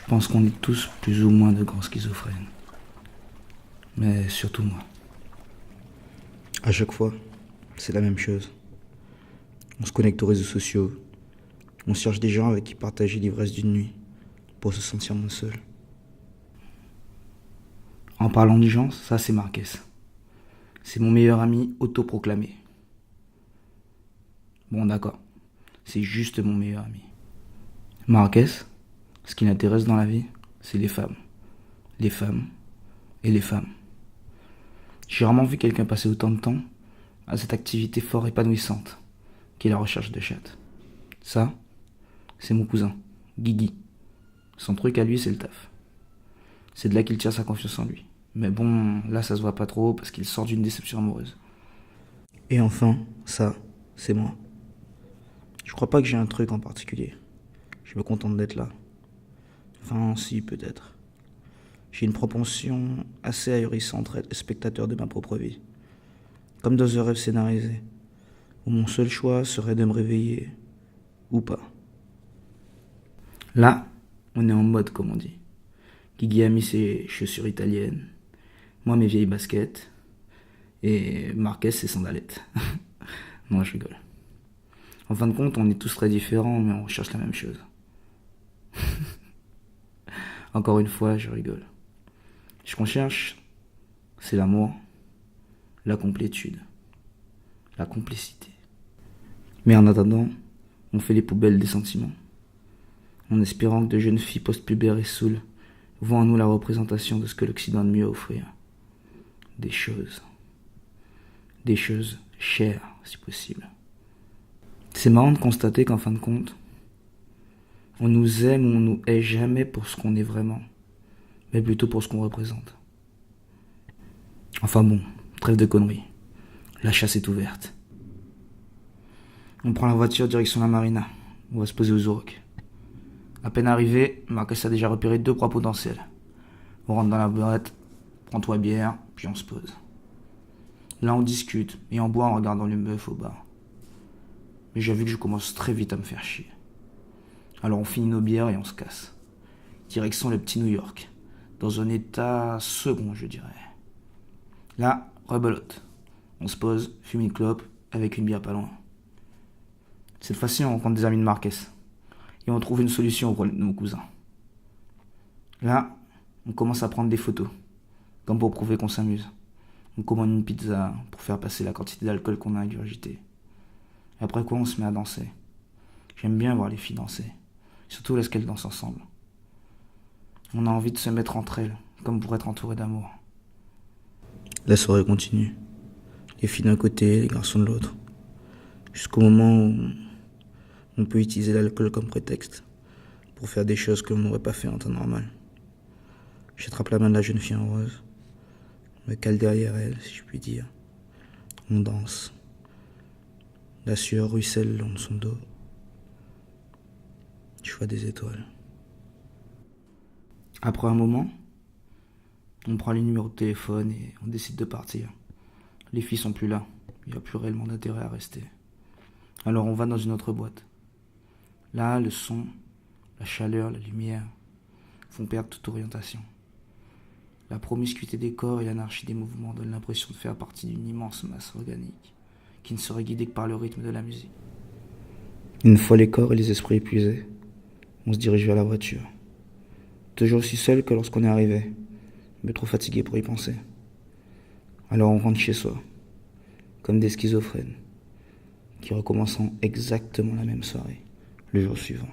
pense qu'on est tous plus ou moins de grands schizophrènes. Mais surtout moi. À chaque fois, c'est la même chose. On se connecte aux réseaux sociaux. On cherche des gens avec qui partager l'ivresse d'une nuit pour se sentir moins seul. En parlant de gens, ça c'est Marquez. C'est mon meilleur ami autoproclamé. Bon d'accord, c'est juste mon meilleur ami. Marquez, ce qui l'intéresse dans la vie, c'est les femmes. Les femmes et les femmes. J'ai rarement vu quelqu'un passer autant de temps à cette activité fort épanouissante qu'est la recherche de chatte. Ça, c'est mon cousin, Guigui. Son truc à lui, c'est le taf. C'est de là qu'il tire sa confiance en lui. Mais bon, là ça se voit pas trop parce qu'il sort d'une déception amoureuse. Et enfin, ça, c'est moi. Je crois pas que j'ai un truc en particulier. Je me contente d'être là. Enfin, si, peut-être. J'ai une propension assez ahurissante à être spectateur de ma propre vie. Comme dans un rêve scénarisé, où mon seul choix serait de me réveiller, ou pas. Là, on est en mode comme on dit. Guigui a mis ses chaussures italiennes, moi mes vieilles baskets, et Marquez ses sandalettes. Non, je rigole. En fin de compte, on est tous très différents, mais on recherche la même chose. Encore une fois, je rigole. Ce qu'on cherche, c'est l'amour, la complétude, la complicité. Mais en attendant, on fait les poubelles des sentiments, en espérant que de jeunes filles post-pubères et saoules voient en nous la représentation de ce que l'Occident a de mieux à offrir. Des choses. Des choses chères, si possible. C'est marrant de constater qu'en fin de compte, on nous aime ou on nous hait jamais pour ce qu'on est vraiment, mais plutôt pour ce qu'on représente. Enfin bon, trêve de conneries. La chasse est ouverte. On prend la voiture direction la marina. On va se poser aux Ourocs. À peine arrivé, Marcus a déjà repéré 2 proies potentielles. On rentre dans la boîte, prends 3 bières, puis on se pose. Là on discute et on boit en regardant les meufs au bar. Mais j'ai vu que je commence très vite à me faire chier. Alors on finit nos bières et on se casse. Direction le petit New York. Dans un état second, je dirais. Là, rebelote. On se pose, fume une clope, avec une bière pas loin. Cette fois-ci, on rencontre des amis de Marquez. Et on trouve une solution au problème de mon cousin. Là, on commence à prendre des photos. Comme pour prouver qu'on s'amuse. On commande une pizza pour faire passer la quantité d'alcool qu'on a ingurgité. Après quoi, on se met à danser. J'aime bien voir les filles danser. Surtout lorsqu'elles dansent ensemble. On a envie de se mettre entre elles, comme pour être entouré d'amour. La soirée continue. Les filles d'un côté, les garçons de l'autre. Jusqu'au moment où on peut utiliser l'alcool comme prétexte pour faire des choses que l'on n'aurait pas fait en temps normal. J'attrape la main de la jeune fille en rose, me cale derrière elle, si je puis dire. On danse. La sueur ruisselle le long de son dos. Je vois des étoiles. Après un moment, on prend les numéros de téléphone et on décide de partir. Les filles sont plus là. Il n'y a plus réellement d'intérêt à rester. Alors on va dans une autre boîte. Là, le son, la chaleur, la lumière font perdre toute orientation. La promiscuité des corps et l'anarchie des mouvements donnent l'impression de faire partie d'une immense masse organique qui ne serait guidée que par le rythme de la musique. Une fois les corps et les esprits épuisés, on se dirige vers la voiture. Toujours aussi seul que lorsqu'on est arrivé, mais trop fatigué pour y penser. Alors on rentre chez soi, comme des schizophrènes, qui recommenceront exactement la même soirée, le jour suivant.